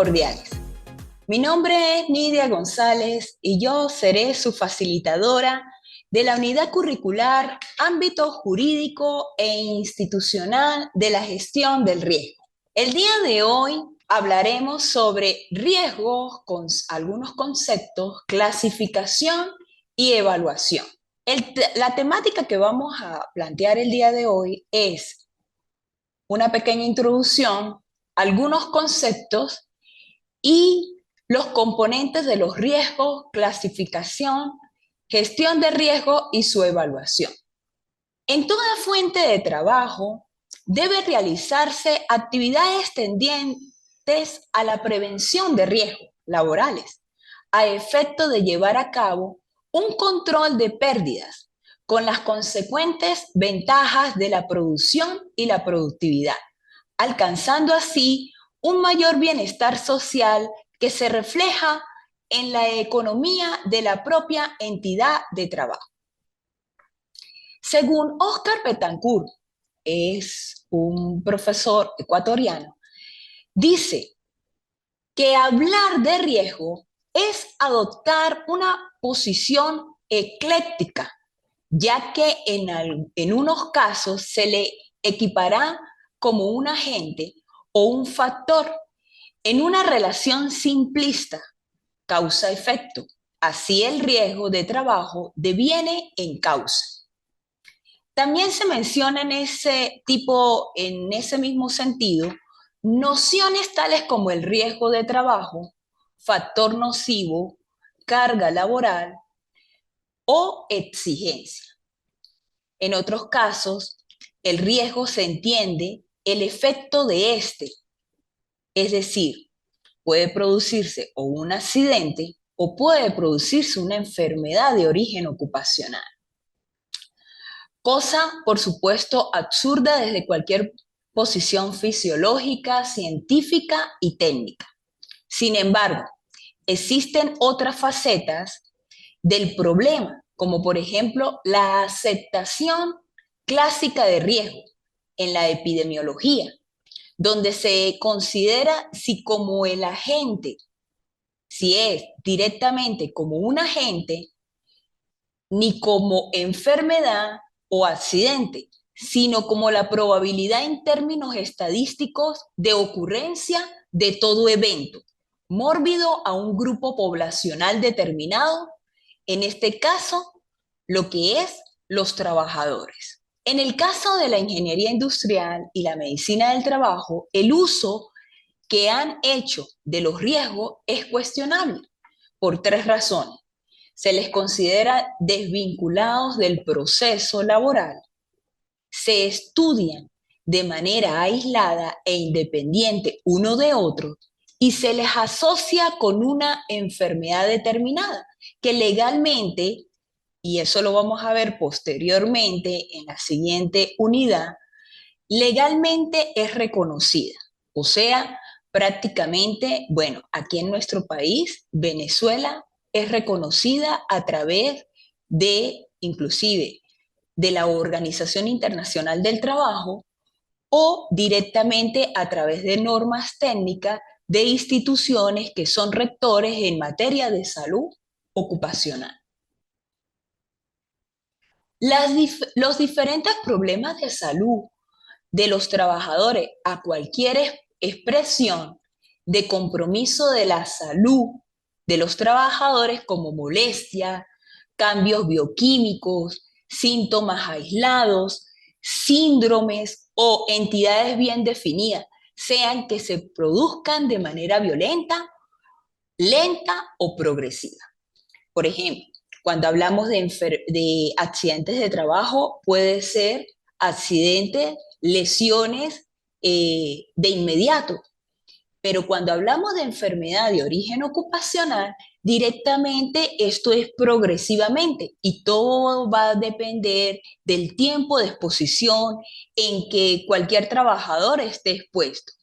cordiales. Mi nombre es Nidia González y yo seré su facilitadora de la unidad curricular Ámbito Jurídico e Institucional de la Gestión del Riesgo. El día de hoy hablaremos sobre riesgos con algunos conceptos, clasificación y evaluación. La temática que vamos a plantear el día de hoy es una pequeña introducción, algunos conceptos y los componentes de los riesgos, clasificación, gestión de riesgo y su evaluación. En toda fuente de trabajo debe realizarse actividades tendientes a la prevención de riesgos laborales, a efecto de llevar a cabo un control de pérdidas con las consecuentes ventajas de la producción y la productividad, alcanzando así un mayor bienestar social que se refleja en la economía de la propia entidad de trabajo. Según Oscar Betancourt, es un profesor ecuatoriano, dice que hablar de riesgo es adoptar una posición ecléctica, ya que en unos casos se le equipará como un agente o un factor en una relación simplista, causa-efecto. Así el riesgo de trabajo deviene en causa. También se menciona en ese mismo sentido, nociones tales como el riesgo de trabajo, factor nocivo, carga laboral o exigencia. En otros casos, el riesgo se entiende el efecto de este, es decir, puede producirse o un accidente o puede producirse una enfermedad de origen ocupacional. Cosa, por supuesto, absurda desde cualquier posición fisiológica, científica y técnica. Sin embargo, existen otras facetas del problema, como por ejemplo la aceptación clásica de riesgo en la epidemiología, donde se considera si como el agente, si es directamente como un agente, ni como enfermedad o accidente, sino como la probabilidad en términos estadísticos de ocurrencia de todo evento mórbido a un grupo poblacional determinado, en este caso, lo que es los trabajadores. En el caso de la ingeniería industrial y la medicina del trabajo, el uso que han hecho de los riesgos es cuestionable por tres razones. Se les considera desvinculados del proceso laboral, se estudian de manera aislada e independiente uno de otro y se les asocia con una enfermedad determinada que legalmente, y eso lo vamos a ver posteriormente en la siguiente unidad, legalmente es reconocida. O sea, prácticamente, bueno, aquí en nuestro país, Venezuela, es reconocida a través de, inclusive, de la Organización Internacional del Trabajo o directamente a través de normas técnicas de instituciones que son rectores en materia de salud ocupacional. Los diferentes problemas de salud de los trabajadores a cualquier expresión de compromiso de la salud de los trabajadores como molestia, cambios bioquímicos, síntomas aislados, síndromes o entidades bien definidas, sean que se produzcan de manera violenta, lenta o progresiva. Por ejemplo, cuando hablamos de accidentes de trabajo, puede ser accidentes, lesiones de inmediato. Pero cuando hablamos de enfermedad de origen ocupacional, directamente esto es progresivamente y todo va a depender del tiempo de exposición en que cualquier trabajador esté expuesto.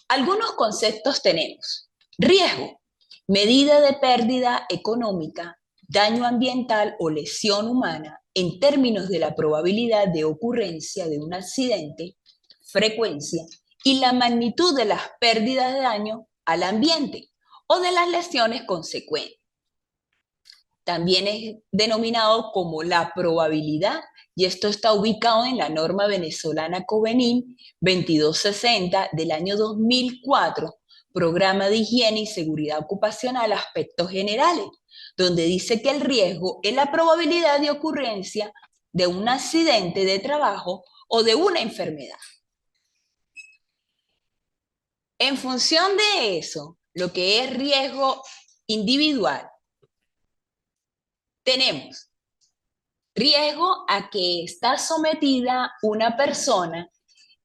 Algunos conceptos tenemos. Riesgo, medida de pérdida económica, daño ambiental o lesión humana en términos de la probabilidad de ocurrencia de un accidente, frecuencia y la magnitud de las pérdidas de daño al ambiente o de las lesiones consecuentes. También es denominado como la probabilidad, y esto está ubicado en la norma venezolana Covenim 2260 del año 2004, Programa de Higiene y Seguridad Ocupacional, aspectos generales, donde dice que el riesgo es la probabilidad de ocurrencia de un accidente de trabajo o de una enfermedad. En función de eso, lo que es riesgo individual, tenemos riesgo a que está sometida una persona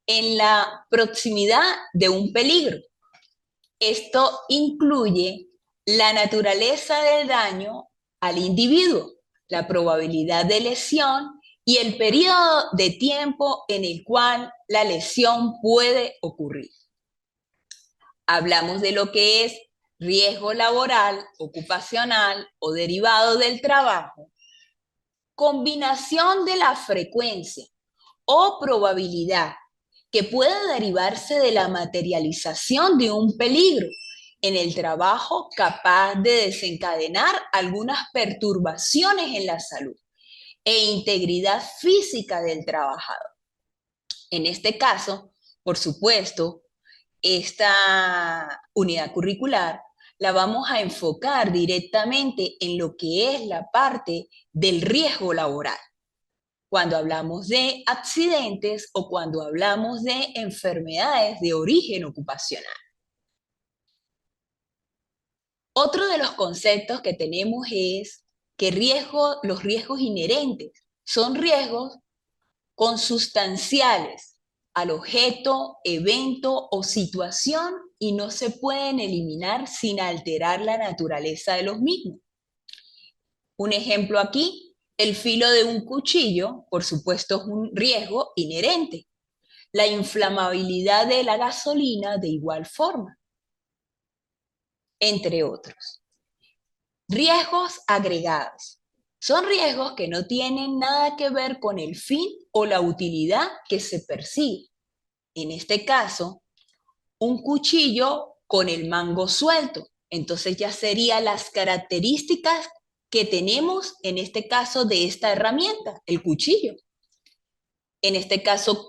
en la proximidad de un peligro. Esto incluye la naturaleza del daño al individuo, la probabilidad de lesión y el periodo de tiempo en el cual la lesión puede ocurrir. Hablamos de lo que es riesgo laboral, ocupacional o derivado del trabajo. Combinación de la frecuencia o probabilidad que pueda derivarse de la materialización de un peligro en el trabajo capaz de desencadenar algunas perturbaciones en la salud e integridad física del trabajador. En este caso, por supuesto, esta unidad curricular la vamos a enfocar directamente en lo que es la parte del riesgo laboral, cuando hablamos de accidentes o cuando hablamos de enfermedades de origen ocupacional. Otro de los conceptos que tenemos es que los riesgos inherentes son riesgos consustanciales al objeto, evento o situación y no se pueden eliminar sin alterar la naturaleza de los mismos. Un ejemplo aquí, el filo de un cuchillo, por supuesto, es un riesgo inherente. La inflamabilidad de la gasolina de igual forma, entre otros. Riesgos agregados. Son riesgos que no tienen nada que ver con el fin o la utilidad que se persigue. En este caso, un cuchillo con el mango suelto. Entonces ya serían las características que tenemos en este caso de esta herramienta, el cuchillo. En este caso,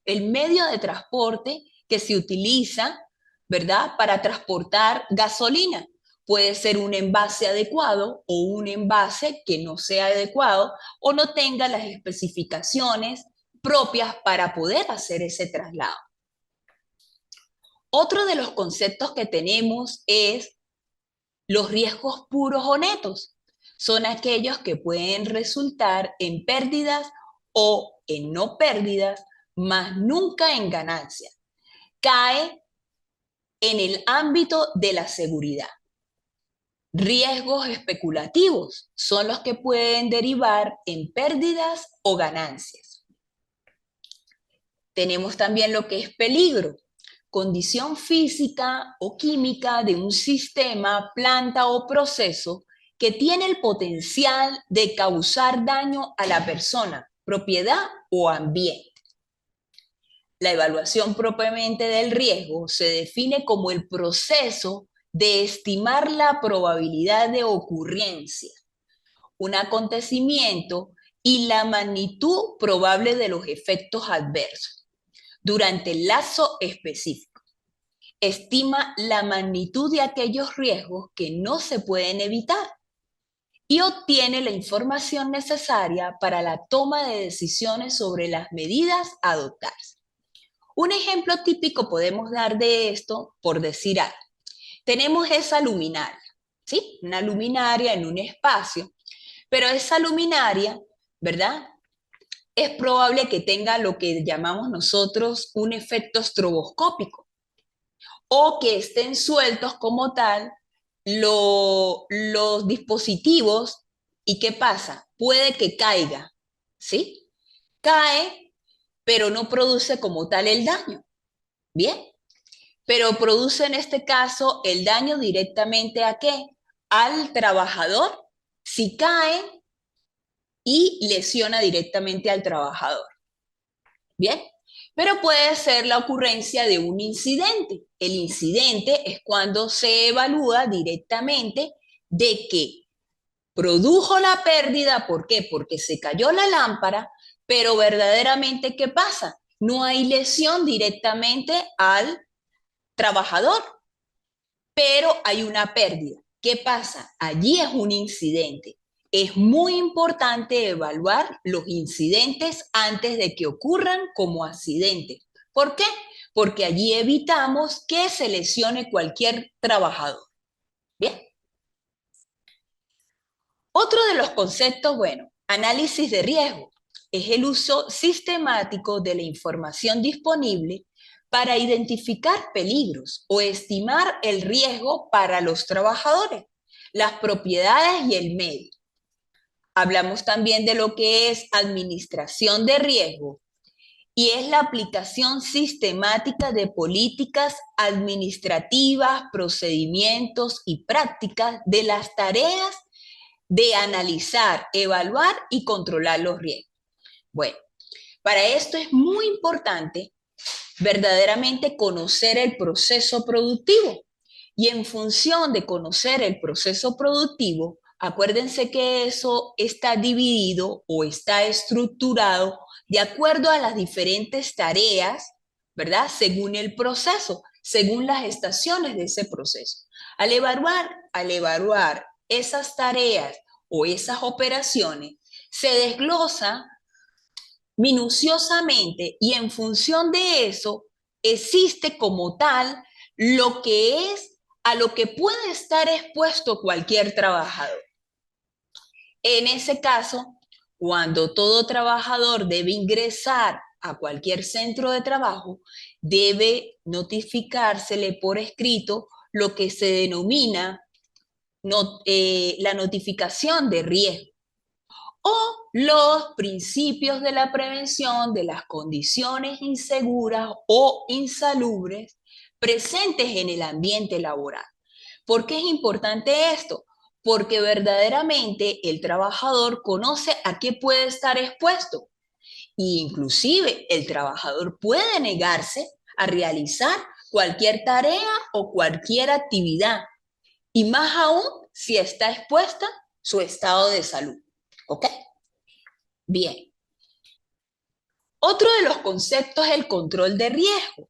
el medio de transporte que se utiliza, ¿verdad?, para transportar gasolina. Puede ser un envase adecuado o un envase que no sea adecuado o no tenga las especificaciones propias para poder hacer ese traslado. Otro de los conceptos que tenemos es los riesgos puros o netos. Son aquellos que pueden resultar en pérdidas o en no pérdidas, mas nunca en ganancias. Cae en el ámbito de la seguridad. Riesgos especulativos son los que pueden derivar en pérdidas o ganancias. Tenemos también lo que es peligro, condición física o química de un sistema, planta o proceso que tiene el potencial de causar daño a la persona, propiedad o ambiente. La evaluación propiamente del riesgo se define como el proceso de estimar la probabilidad de ocurrencia, un acontecimiento y la magnitud probable de los efectos adversos durante el lapso específico. Estima la magnitud de aquellos riesgos que no se pueden evitar y obtiene la información necesaria para la toma de decisiones sobre las medidas a adoptar. Un ejemplo típico podemos dar de esto, por decir algo. Tenemos esa luminaria, ¿sí? Una luminaria en un espacio, pero esa luminaria, ¿verdad?, es probable que tenga lo que llamamos nosotros un efecto estroboscópico o que estén sueltos como tal los dispositivos. ¿Y qué pasa? Puede que caiga, ¿sí? Cae, pero no produce como tal el daño. Bien, pero produce en este caso el daño directamente ¿a qué? Al trabajador, si cae y lesiona directamente al trabajador. Bien, Pero puede ser la ocurrencia de un incidente. El incidente es cuando se evalúa directamente de que produjo la pérdida. ¿Por qué? Porque se cayó la lámpara, pero verdaderamente, ¿qué pasa? No hay lesión directamente al trabajador, pero hay una pérdida. ¿Qué pasa? Allí es un incidente. Es muy importante evaluar los incidentes antes de que ocurran como accidentes. ¿Por qué? Porque allí evitamos que se lesione cualquier trabajador. Bien. Otro de los conceptos, bueno, análisis de riesgo, es el uso sistemático de la información disponible para identificar peligros o estimar el riesgo para los trabajadores, las propiedades y el medio. Hablamos también de lo que es administración de riesgo y es la aplicación sistemática de políticas administrativas, procedimientos y prácticas de las tareas de analizar, evaluar y controlar los riesgos. Bueno, para esto es muy importante verdaderamente conocer el proceso productivo. Y en función de conocer el proceso productivo, acuérdense que eso está dividido o está estructurado de acuerdo a las diferentes tareas, ¿verdad? Según el proceso, según las estaciones de ese proceso. Al evaluar esas tareas o esas operaciones, se desglosa minuciosamente y en función de eso existe como tal lo que es a lo que puede estar expuesto cualquier trabajador. En ese caso, cuando todo trabajador debe ingresar a cualquier centro de trabajo, debe notificársele por escrito lo que se denomina la notificación de riesgo o los principios de la prevención de las condiciones inseguras o insalubres presentes en el ambiente laboral. ¿Por qué es importante esto? Porque verdaderamente el trabajador conoce a qué puede estar expuesto e inclusive el trabajador puede negarse a realizar cualquier tarea o cualquier actividad y más aún si está expuesta su estado de salud. ¿Ok? Bien. Otro de los conceptos es el control de riesgo.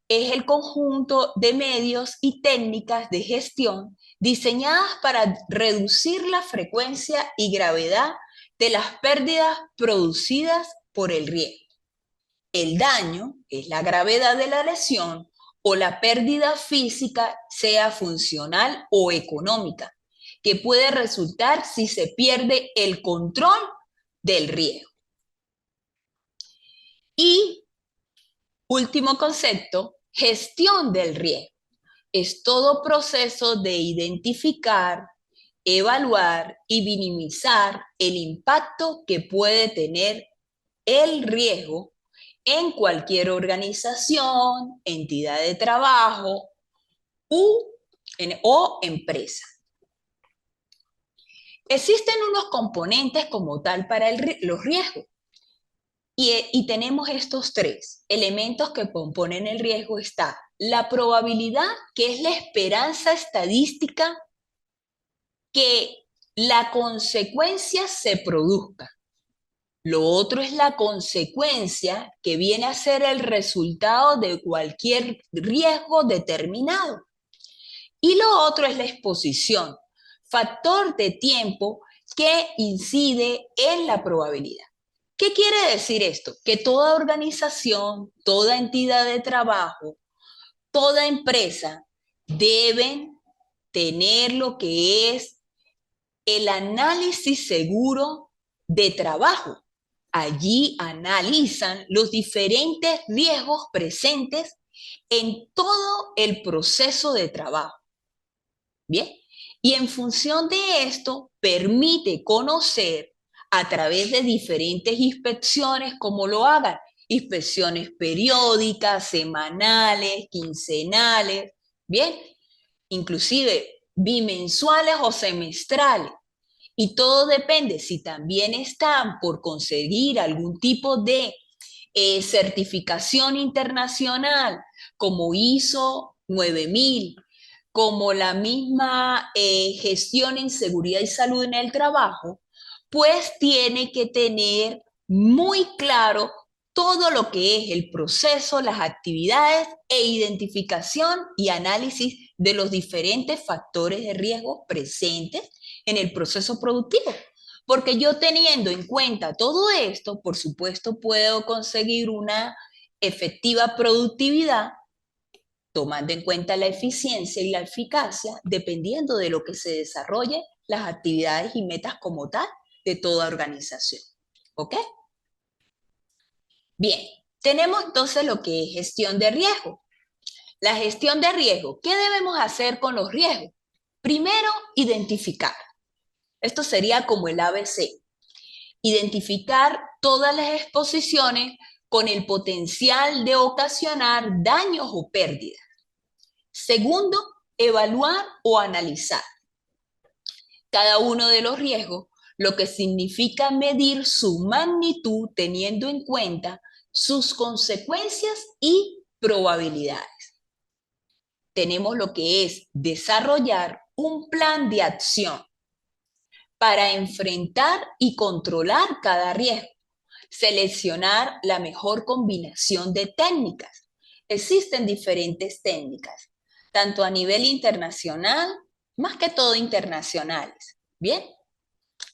Es el conjunto de medios y técnicas de gestión diseñadas para reducir la frecuencia y gravedad de las pérdidas producidas por el riesgo. El daño es la gravedad de la lesión o la pérdida física, sea funcional o económica, que puede resultar si se pierde el control del riesgo. Y último concepto, gestión del riesgo. Es todo proceso de identificar, evaluar y minimizar el impacto que puede tener el riesgo en cualquier organización, entidad de trabajo o empresa. Existen unos componentes como tal para los riesgos. Y tenemos estos tres elementos que componen el riesgo. Está la probabilidad, que es la esperanza estadística que la consecuencia se produzca. Lo otro es la consecuencia, que viene a ser el resultado de cualquier riesgo determinado. Y lo otro es la exposición, factor de tiempo que incide en la probabilidad. ¿Qué quiere decir esto? Que toda organización, toda entidad de trabajo, toda empresa deben tener lo que es el análisis seguro de trabajo. Allí analizan los diferentes riesgos presentes en todo el proceso de trabajo. Bien, y en función de esto permite conocer a través de diferentes inspecciones, cómo lo hagan, inspecciones periódicas, semanales, quincenales, bien, inclusive bimensuales o semestrales. Y todo depende si también están por conseguir algún tipo de certificación internacional como ISO 9000, como la misma gestión en seguridad y salud en el trabajo, pues tiene que tener muy claro todo lo que es el proceso, las actividades e identificación y análisis de los diferentes factores de riesgo presentes en el proceso productivo. Porque yo teniendo en cuenta todo esto, por supuesto, puedo conseguir una efectiva productividad tomando en cuenta la eficiencia y la eficacia, dependiendo de lo que se desarrolle las actividades y metas como tal de toda organización. ¿Ok? Bien, tenemos entonces lo que es gestión de riesgo. La gestión de riesgo, ¿qué debemos hacer con los riesgos? Primero, identificar. Esto sería como el ABC. Identificar todas las exposiciones con el potencial de ocasionar daños o pérdidas. Segundo, evaluar o analizar cada uno de los riesgos, lo que significa medir su magnitud teniendo en cuenta sus consecuencias y probabilidades. Tenemos lo que es desarrollar un plan de acción para enfrentar y controlar cada riesgo, seleccionar la mejor combinación de técnicas. Existen diferentes técnicas, tanto a nivel internacional, más que todo internacionales, ¿bien?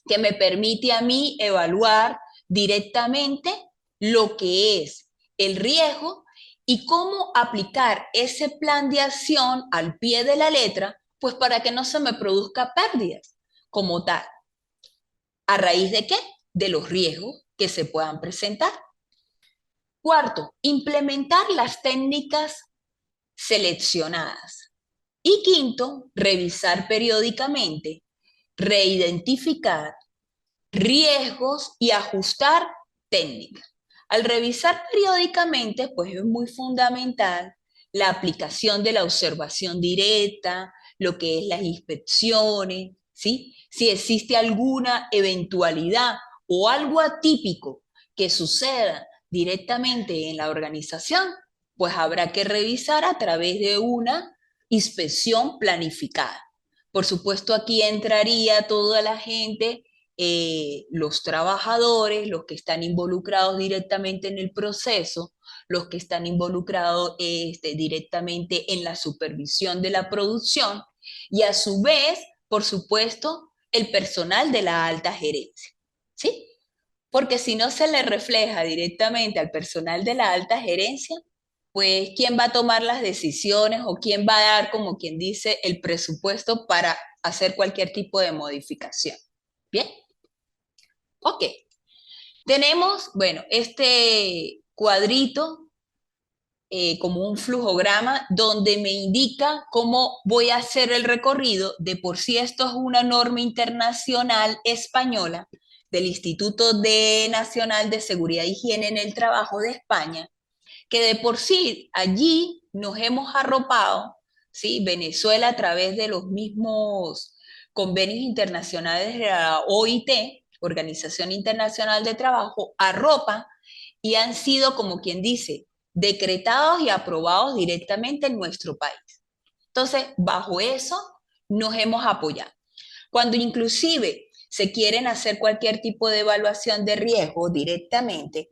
Que me permite a mí evaluar directamente lo que es el riesgo y cómo aplicar ese plan de acción al pie de la letra, pues para que no se me produzca pérdidas como tal. ¿A raíz de qué? De los riesgos que se puedan presentar. Cuarto, implementar las técnicas seleccionadas. Y quinto, revisar periódicamente, reidentificar riesgos y ajustar técnicas. Al revisar periódicamente, pues es muy fundamental la aplicación de la observación directa, lo que es las inspecciones, ¿sí? Si existe alguna eventualidad o algo atípico que suceda directamente en la organización, pues habrá que revisar a través de una inspección planificada. Por supuesto, aquí entraría toda la gente, los trabajadores, los que están involucrados directamente en el proceso, los que están involucrados directamente en la supervisión de la producción y a su vez, por supuesto, el personal de la alta gerencia. ¿Sí? Porque si no se le refleja directamente al personal de la alta gerencia, pues quién va a tomar las decisiones o quién va a dar, como quien dice, el presupuesto para hacer cualquier tipo de modificación. Bien, ok. Tenemos, bueno, este cuadrito como un flujograma donde me indica cómo voy a hacer el recorrido. De por sí esto es una norma internacional española del Instituto Nacional de Seguridad e Higiene en el Trabajo de España, que de por sí allí nos hemos arropado, ¿sí? Venezuela a través de los mismos convenios internacionales de la OIT, Organización Internacional de Trabajo, arropa y han sido, como quien dice, decretados y aprobados directamente en nuestro país. Entonces, bajo eso nos hemos apoyado. Cuando inclusive se quieren hacer cualquier tipo de evaluación de riesgo directamente,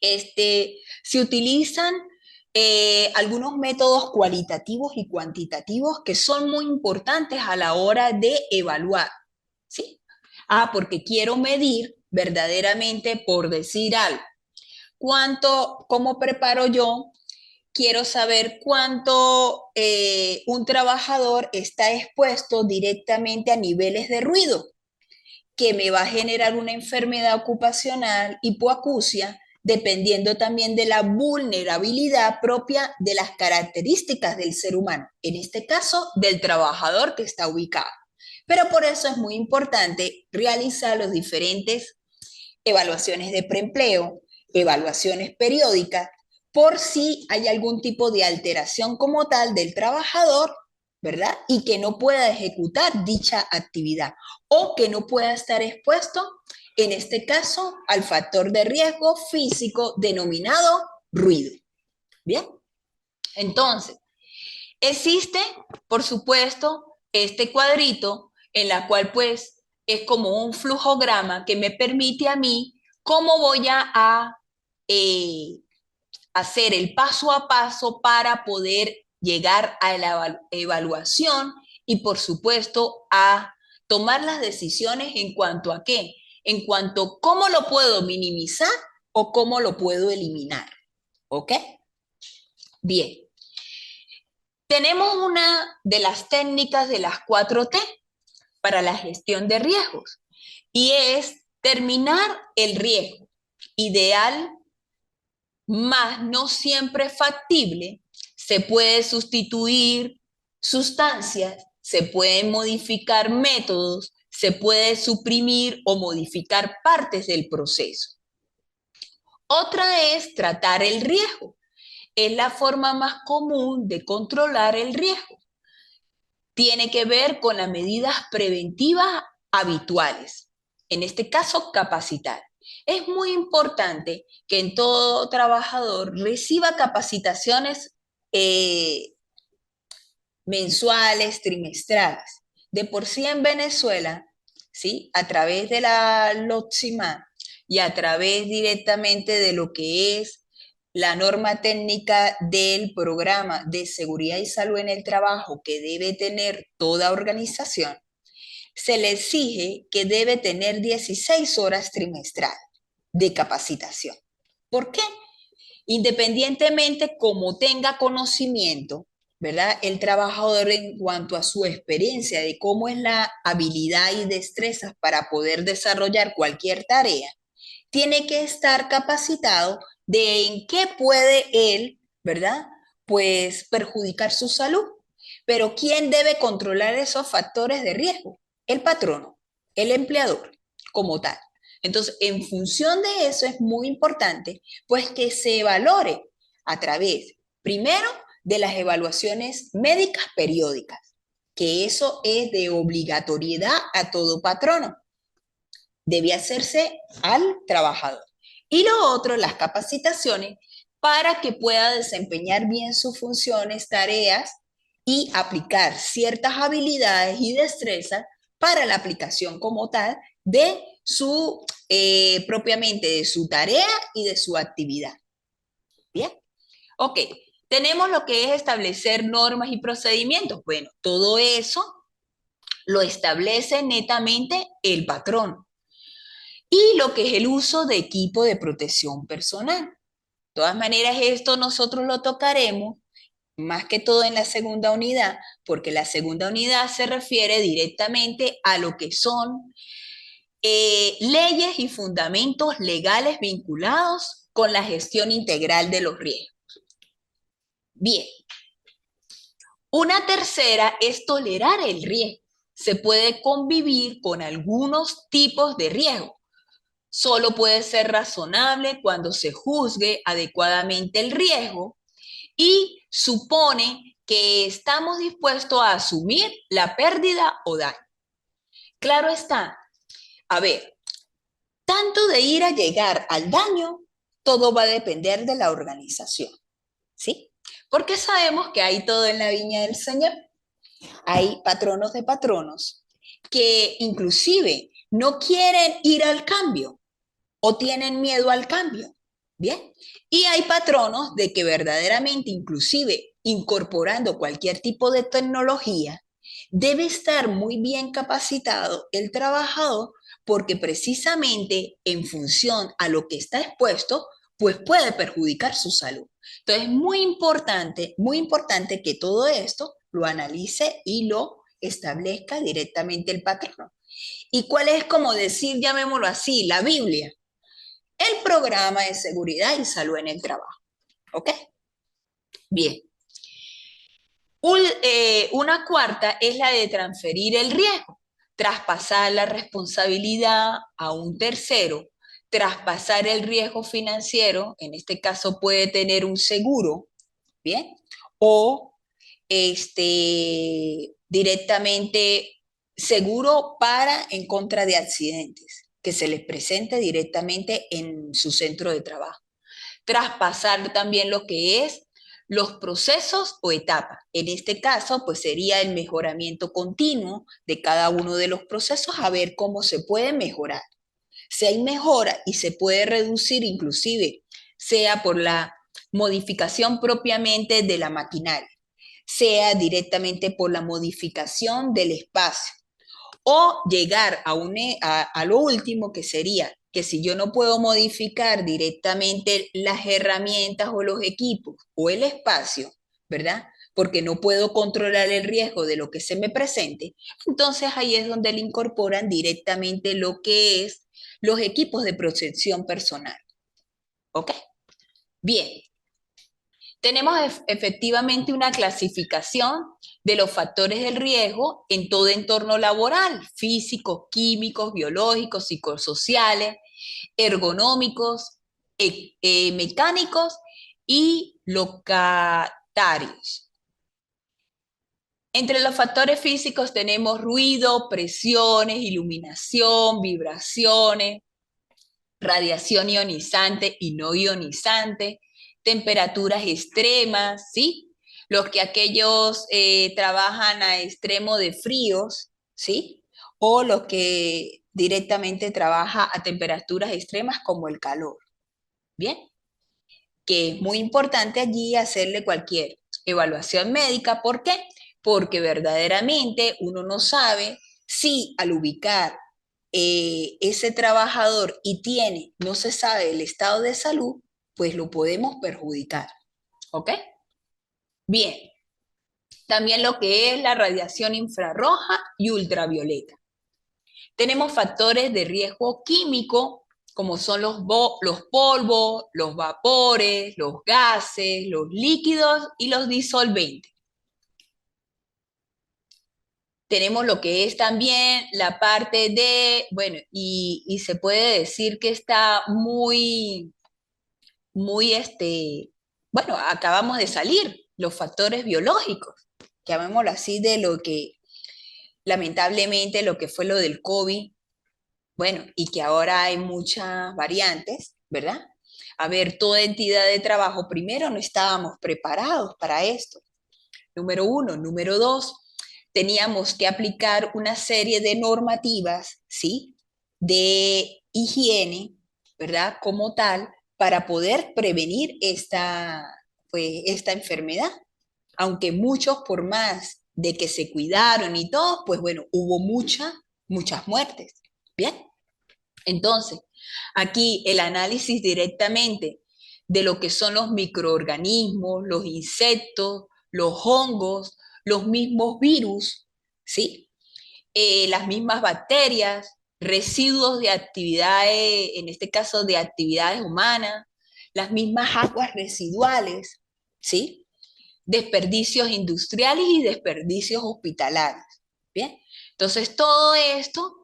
se utilizan algunos métodos cualitativos y cuantitativos que son muy importantes a la hora de evaluar, ¿sí? Porque quiero medir verdaderamente, por decir algo, cómo preparo yo, quiero saber cuánto un trabajador está expuesto directamente a niveles de ruido, que me va a generar una enfermedad ocupacional, hipoacusia, dependiendo también de la vulnerabilidad propia de las características del ser humano, en este caso del trabajador que está ubicado. Pero por eso es muy importante realizar los diferentes evaluaciones de preempleo, evaluaciones periódicas, por si hay algún tipo de alteración como tal del trabajador, ¿verdad? Y que no pueda ejecutar dicha actividad o que no pueda estar expuesto en este caso, al factor de riesgo físico denominado ruido. Bien, entonces, existe, por supuesto, este cuadrito en la cual pues es como un flujograma que me permite a mí cómo voy a hacer el paso a paso para poder llegar a la evaluación y por supuesto a tomar las decisiones en cuanto a qué, en cuanto a cómo lo puedo minimizar o cómo lo puedo eliminar. ¿Ok? Bien. Tenemos una de las técnicas de las 4T para la gestión de riesgos y es terminar el riesgo. Ideal, más no siempre factible, se puede sustituir sustancias, se pueden modificar métodos, se puede suprimir o modificar partes del proceso. Otra es tratar el riesgo. Es la forma más común de controlar el riesgo. Tiene que ver con las medidas preventivas habituales. En este caso, capacitar. Es muy importante que en todo trabajador reciba capacitaciones mensuales, trimestrales. De por sí en Venezuela, ¿sí? A través de la LOTSIMA y a través directamente de lo que es la norma técnica del programa de seguridad y salud en el trabajo que debe tener toda organización, se le exige que debe tener 16 horas trimestrales de capacitación. ¿Por qué? Independientemente como tenga conocimiento, ¿verdad? El trabajador en cuanto a su experiencia de cómo es la habilidad y destrezas para poder desarrollar cualquier tarea, tiene que estar capacitado de en qué puede él, ¿verdad? Pues perjudicar su salud. Pero ¿quién debe controlar esos factores de riesgo? El patrono, el empleador, como tal. Entonces, en función de eso es muy importante, pues que se valore a través, primero, de las evaluaciones médicas periódicas, que eso es de obligatoriedad a todo patrono. Debe hacerse al trabajador. Y lo otro, las capacitaciones para que pueda desempeñar bien sus funciones, tareas y aplicar ciertas habilidades y destrezas para la aplicación como tal de su, propiamente de su tarea y de su actividad. Bien, ok. Tenemos lo que es establecer normas y procedimientos. Bueno, todo eso lo establece netamente el patrón. Y lo que es el uso de equipo de protección personal. De todas maneras, esto nosotros lo tocaremos más que todo en la segunda unidad, porque la segunda unidad se refiere directamente a lo que son leyes y fundamentos legales vinculados con la gestión integral de los riesgos. Bien, una tercera es tolerar el riesgo. Se puede convivir con algunos tipos de riesgo. Solo puede ser razonable cuando se juzgue adecuadamente el riesgo y supone que estamos dispuestos a asumir la pérdida o daño. Claro está, a ver, tanto de ir a llegar al daño, todo va a depender de la organización, ¿sí? Porque sabemos que hay todo en la viña del Señor. Hay patronos de patronos que inclusive no quieren ir al cambio o tienen miedo al cambio. Bien. Y hay patronos de que verdaderamente, inclusive incorporando cualquier tipo de tecnología, debe estar muy bien capacitado el trabajador porque precisamente en función a lo que está expuesto, pues puede perjudicar su salud. Entonces, muy importante que todo esto lo analice y lo establezca directamente el patrono. ¿Y cuál es, como decir, llamémoslo así, la Biblia? El programa de seguridad y salud en el trabajo. ¿Ok? Bien. Una cuarta es la de transferir el riesgo, traspasar la responsabilidad a un tercero, traspasar el riesgo financiero, en este caso puede tener un seguro, ¿bien? O directamente seguro para en contra de accidentes. que se les presente directamente en su centro de trabajo. Traspasar también lo que es los procesos o etapas. En este caso, pues sería el mejoramiento continuo de cada uno de los procesos a ver cómo se puede mejorar. Si hay mejora y se puede reducir inclusive, sea por la modificación propiamente de la maquinaria, sea directamente por la modificación del espacio, o llegar a lo último que sería que si yo no puedo modificar directamente las herramientas o los equipos o el espacio, ¿verdad? Porque no puedo controlar el riesgo de lo que se me presente, entonces ahí es donde le incorporan directamente lo que es los equipos de protección personal. ¿Ok? Bien, tenemos efectivamente una clasificación de los factores del riesgo en todo entorno laboral, físicos, químicos, biológicos, psicosociales, ergonómicos, mecánicos y locatarios. Entre los factores físicos tenemos ruido, presiones, iluminación, vibraciones, radiación ionizante y no ionizante, temperaturas extremas, ¿sí? Aquellos trabajan a extremo de fríos, ¿sí? O los que directamente trabajan a temperaturas extremas como el calor, ¿bien? Que es muy importante allí hacerle cualquier evaluación médica. ¿Por qué? Porque verdaderamente uno no sabe si al ubicar ese trabajador y tiene, no se sabe el estado de salud, pues lo podemos perjudicar. ¿Ok? Bien. También lo que es la radiación infrarroja y ultravioleta. Tenemos factores de riesgo químico, como son los polvos, los vapores, los gases, los líquidos y los disolventes. Tenemos lo que es también la parte de, bueno, y se puede decir que está muy, bueno, acabamos de salir, los factores biológicos, llamémoslo así, de lo que, lamentablemente, lo que fue lo del COVID, bueno, y que ahora hay muchas variantes, ¿verdad? A ver, toda entidad de trabajo, primero no estábamos preparados para esto, número uno. Número dos, teníamos que aplicar una serie de normativas, ¿sí? De higiene, ¿verdad? Como tal, para poder prevenir pues, esta enfermedad. Aunque muchos, por más de que se cuidaron y todo, pues bueno, hubo muchas muertes. Bien, entonces, aquí el análisis directamente de lo que son los microorganismos, los insectos, los hongos, los mismos virus, ¿sí? Las mismas bacterias, residuos de actividades, en este caso de actividades humanas, las mismas aguas residuales, ¿sí? Desperdicios industriales y desperdicios hospitalarios. Bien, entonces todo esto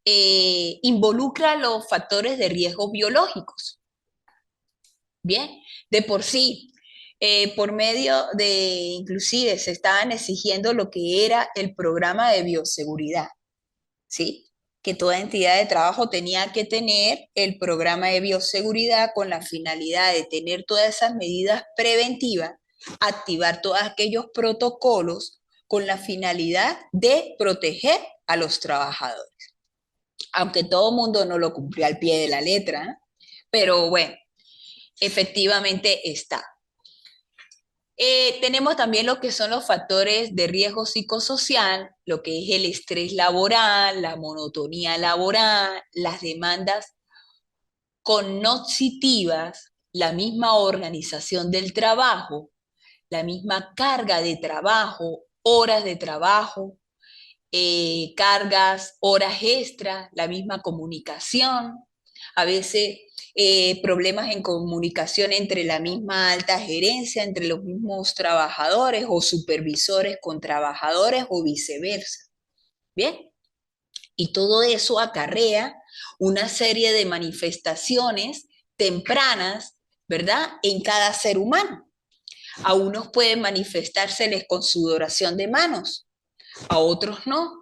involucra los factores de riesgo biológicos. Bien, de por sí, por medio de, inclusive se estaban exigiendo lo que era el programa de bioseguridad, ¿sí? Que toda entidad de trabajo tenía que tener el programa de bioseguridad con la finalidad de tener todas esas medidas preventivas, activar todos aquellos protocolos con la finalidad de proteger a los trabajadores. Aunque todo el mundo no lo cumplió al pie de la letra, ¿eh? Pero bueno, efectivamente está. Tenemos también lo que son los factores de riesgo psicosocial, lo que es el estrés laboral, la monotonía laboral, las demandas cognitivas, la misma organización del trabajo, la misma carga de trabajo, horas de trabajo, cargas, horas extras, la misma comunicación, a veces problemas en comunicación entre la misma alta gerencia, entre los mismos trabajadores o supervisores con trabajadores o viceversa. Bien, y todo eso acarrea una serie de manifestaciones tempranas, ¿verdad? En cada ser humano. A unos pueden manifestárseles con sudoración de manos, a otros no.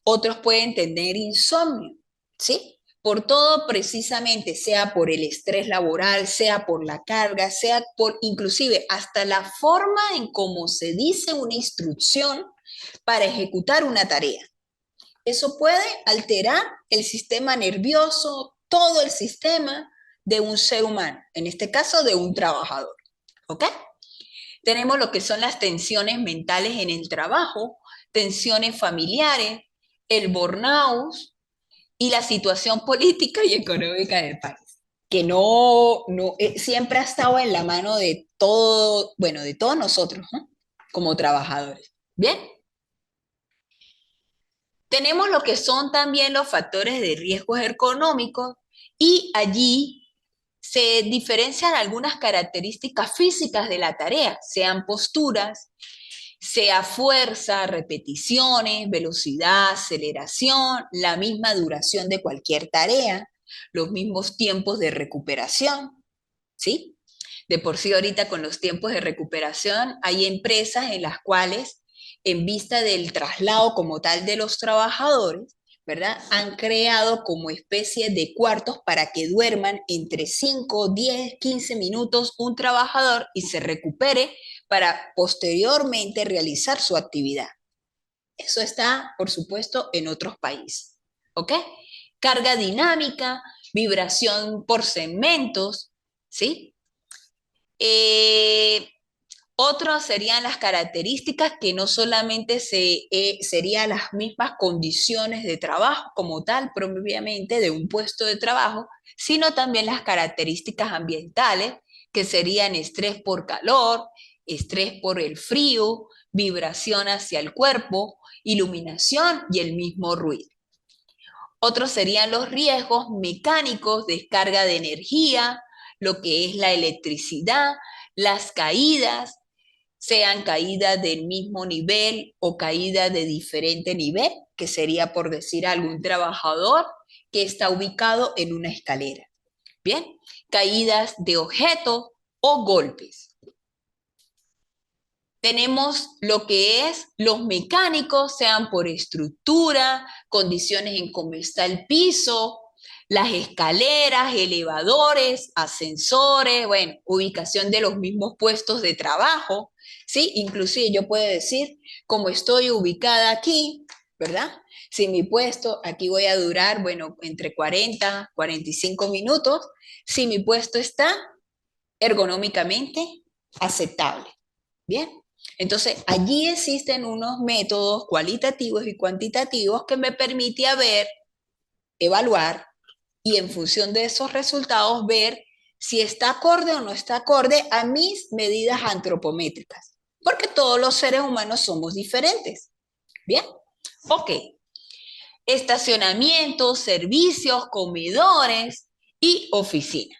Otros pueden tener insomnio, ¿sí? por todo precisamente, sea por el estrés laboral, sea por la carga, sea por inclusive hasta la forma en cómo se dice una instrucción para ejecutar una tarea. Eso puede alterar el sistema nervioso, todo el sistema de un ser humano, en este caso de un trabajador. ¿Ok? Tenemos lo que son las tensiones mentales en el trabajo, tensiones familiares, el burnout y la situación política y económica del país, que siempre ha estado en la mano de todo, bueno, de todos nosotros, ¿no? Como trabajadores. Bien, tenemos lo que son también los factores de riesgos económicos y allí se diferencian algunas características físicas de la tarea, sean posturas, sea fuerza, repeticiones, velocidad, aceleración, la misma duración de cualquier tarea, los mismos tiempos de recuperación, ¿sí? De por sí ahorita con los tiempos de recuperación hay empresas en las cuales, en vista del traslado como tal de los trabajadores, ¿verdad? Han creado como especie de cuartos para que duerman entre 5, 10, 15 minutos un trabajador y se recupere para posteriormente realizar su actividad. Eso está, por supuesto, en otros países. ¿Ok? Carga dinámica, vibración por segmentos, ¿sí? Eh, Otras serían las características que no solamente serían las mismas condiciones de trabajo como tal, propiamente de un puesto de trabajo, sino también las características ambientales, que serían estrés por calor, estrés por el frío, vibración hacia el cuerpo, iluminación y el mismo ruido. Otros serían los riesgos mecánicos, descarga de energía, lo que es la electricidad, las caídas, sean caídas del mismo nivel o caídas de diferente nivel, que sería por decir algún trabajador que está ubicado en una escalera. Bien, caídas de objetos o golpes. Tenemos lo que es los mecánicos, sean por estructura, condiciones en cómo está el piso, las escaleras, elevadores, ascensores, bueno, ubicación de los mismos puestos de trabajo, ¿sí? Inclusive yo puedo decir, como estoy ubicada aquí, ¿verdad? Si mi puesto, aquí voy a durar, bueno, entre 40, 45 minutos, si mi puesto está ergonómicamente aceptable. Bien. Entonces, allí existen unos métodos cualitativos y cuantitativos que me permiten ver, evaluar y en función de esos resultados ver si está acorde o no está acorde a mis medidas antropométricas, porque todos los seres humanos somos diferentes. Bien, ok. Estacionamientos, servicios, comedores y oficinas.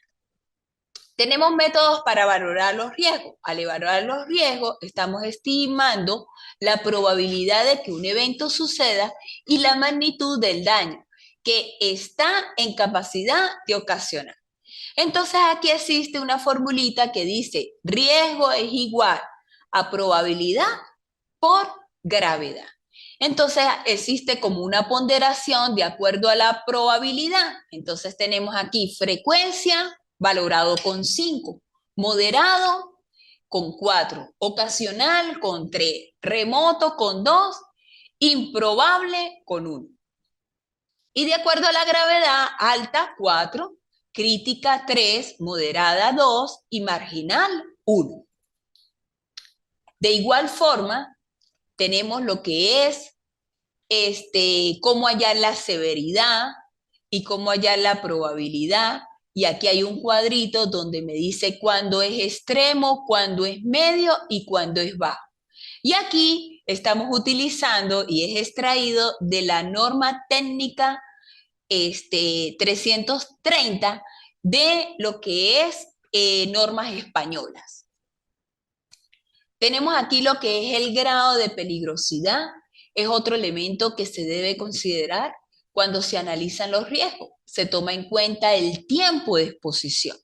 Tenemos métodos para valorar los riesgos. Al evaluar los riesgos, estamos estimando la probabilidad de que un evento suceda y la magnitud del daño que está en capacidad de ocasionar. Entonces aquí existe una formulita que dice riesgo es igual a probabilidad por gravedad. Entonces existe como una ponderación de acuerdo a la probabilidad. Entonces tenemos aquí frecuencia valorado con 5, moderado con 4, ocasional con 3, remoto con 2, improbable con 1. Y de acuerdo a la gravedad, alta 4, crítica 3, moderada 2 y marginal 1. De igual forma, tenemos lo que es cómo hallar la severidad y cómo hallar la probabilidad. Y aquí hay un cuadrito donde me dice cuándo es extremo, cuándo es medio y cuándo es bajo. Y aquí estamos utilizando y es extraído de la norma técnica 330 de lo que es normas españolas. Tenemos aquí lo que es el grado de peligrosidad, es otro elemento que se debe considerar cuando se analizan los riesgos. Se toma en cuenta el tiempo de exposición.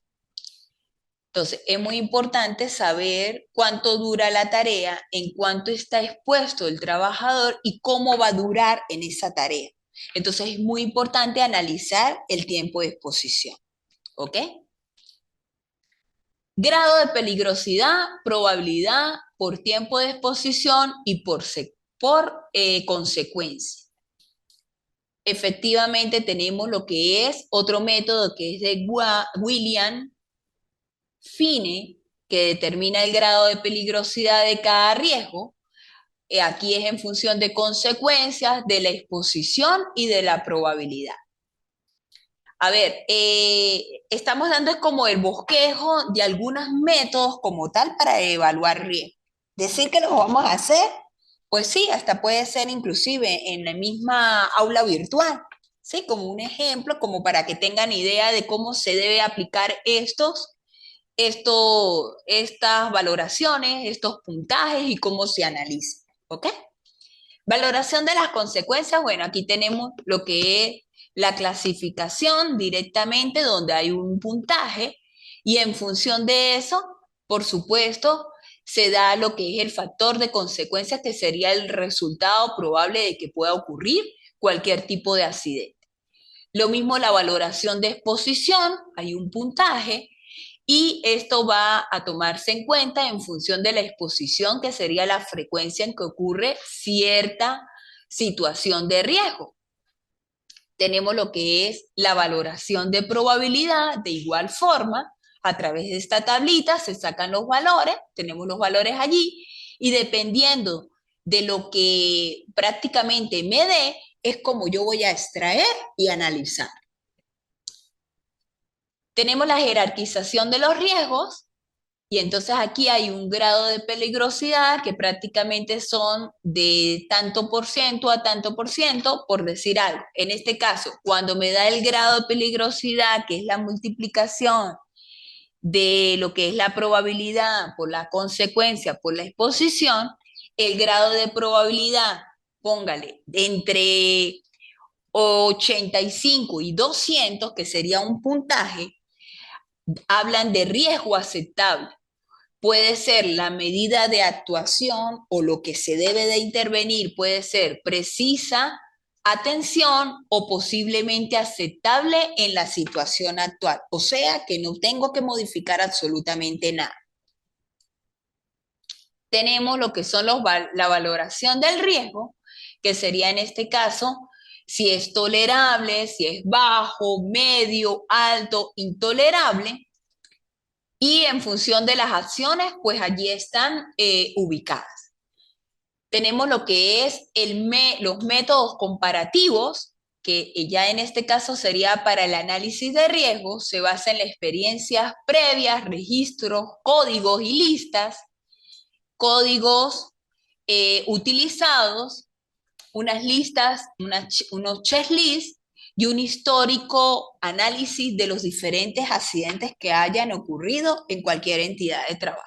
Entonces, es muy importante saber cuánto dura la tarea, en cuánto está expuesto el trabajador y cómo va a durar en esa tarea. Entonces es muy importante analizar el tiempo de exposición, ¿ok? Grado de peligrosidad, probabilidad por tiempo de exposición y por consecuencia. Efectivamente tenemos lo que es otro método que es de William Fine, que determina el grado de peligrosidad de cada riesgo. Aquí es en función de consecuencias, de la exposición y de la probabilidad. A ver, estamos dando es como el bosquejo de algunos métodos como tal para evaluar riesgo. Decir que lo vamos a hacer, pues sí, hasta puede ser inclusive en la misma aula virtual, ¿sí? Como un ejemplo, como para que tengan idea de cómo se debe aplicar estas valoraciones, estos puntajes y cómo se analiza, ¿ok? Valoración de las consecuencias, bueno, aquí tenemos lo que es la clasificación directamente donde hay un puntaje y en función de eso, por supuesto, se da lo que es el factor de consecuencias que sería el resultado probable de que pueda ocurrir cualquier tipo de accidente. Lo mismo la valoración de exposición, hay un puntaje y esto va a tomarse en cuenta en función de la exposición, que sería la frecuencia en que ocurre cierta situación de riesgo. Tenemos lo que es la valoración de probabilidad, de igual forma, a través de esta tablita se sacan los valores, tenemos los valores allí, y dependiendo de lo que prácticamente me dé, es como yo voy a extraer y analizar. Tenemos la jerarquización de los riesgos, y entonces aquí hay un grado de peligrosidad que prácticamente son de tanto por ciento a tanto por decir algo. En este caso, cuando me da el grado de peligrosidad, que es la multiplicación de lo que es la probabilidad por la consecuencia, por la exposición, el grado de probabilidad, póngale, entre 85 y 200, que sería un puntaje, hablan de riesgo aceptable. Puede ser la medida de actuación o lo que se debe de intervenir, puede ser precisa, atención o posiblemente aceptable en la situación actual. O sea que no tengo que modificar absolutamente nada. Tenemos lo que son la valoración del riesgo, que sería en este caso si es tolerable, si es bajo, medio, alto, intolerable. Y en función de las acciones, pues allí están ubicadas. Tenemos lo que es los métodos comparativos, que ya en este caso sería para el análisis de riesgo, se basa en las experiencias previas, registros, códigos y listas, códigos utilizados, unas listas, unos checklists y un histórico análisis de los diferentes accidentes que hayan ocurrido en cualquier entidad de trabajo.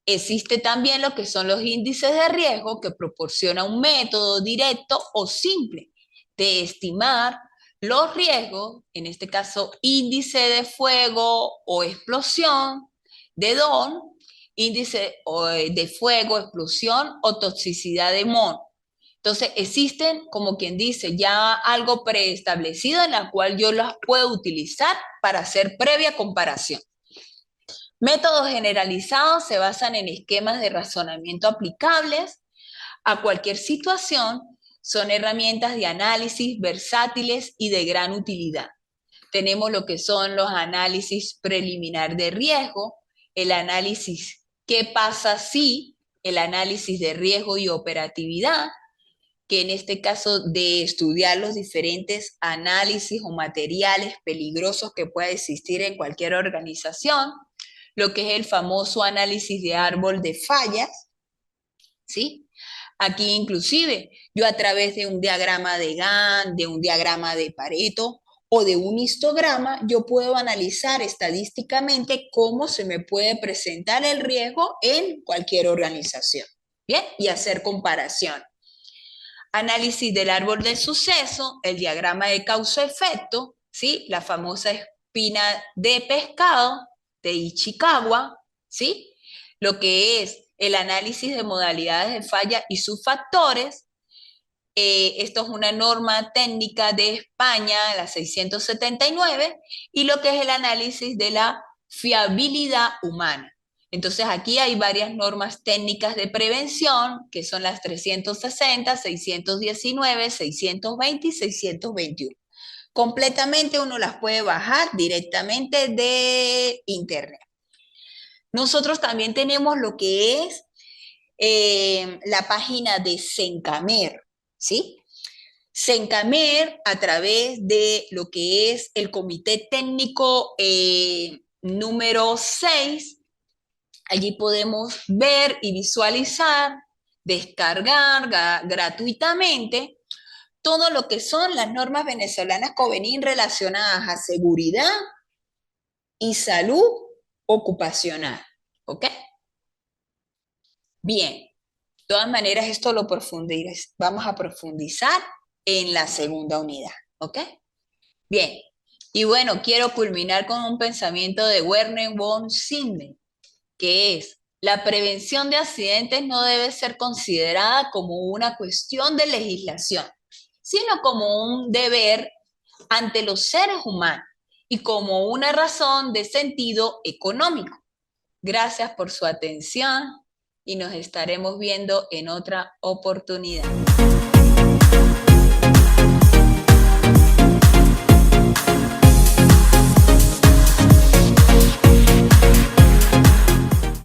Existe también lo que son los índices de riesgo, que proporciona un método directo o simple de estimar los riesgos, en este caso índice de fuego o explosión, de DON, índice de fuego, explosión o toxicidad de MON. Entonces existen, como quien dice, ya algo preestablecido en la cual yo las puedo utilizar para hacer previa comparación. Métodos generalizados se basan en esquemas de razonamiento aplicables a cualquier situación, son herramientas de análisis versátiles y de gran utilidad. Tenemos lo que son los análisis preliminar de riesgo, el análisis qué pasa si, el análisis de riesgo y operatividad, que en este caso de estudiar los diferentes análisis o materiales peligrosos que pueda existir en cualquier organización, lo que es el famoso análisis de árbol de fallas, ¿sí? Aquí inclusive yo a través de un diagrama de Gantt, de un diagrama de Pareto o de un histograma, yo puedo analizar estadísticamente cómo se me puede presentar el riesgo en cualquier organización, ¿bien? Y hacer comparación. Análisis del árbol del suceso, el diagrama de causa-efecto, ¿sí? La famosa espina de pescado de Ichikawa, ¿sí? Lo que es el análisis de modalidades de falla y sus factores, Esto es una norma técnica de España, la 679, y lo que es el análisis de la fiabilidad humana. Entonces aquí hay varias normas técnicas de prevención, que son las 360, 619, 620 y 621. Completamente uno las puede bajar directamente de internet. Nosotros también tenemos lo que es la página de Sencamer, ¿sí? Sencamer, a través de lo que es el Comité Técnico número 6, allí podemos ver y visualizar, descargar gratuitamente todo lo que son las normas venezolanas COVENIN relacionadas a seguridad y salud ocupacional. ¿Ok? Bien, de todas maneras esto vamos a profundizar en la segunda unidad. ¿Ok? Bien, y bueno, quiero culminar con un pensamiento de Werner von Sinnen, que es: la prevención de accidentes no debe ser considerada como una cuestión de legislación, sino como un deber ante los seres humanos y como una razón de sentido económico. Gracias por su atención y nos estaremos viendo en otra oportunidad.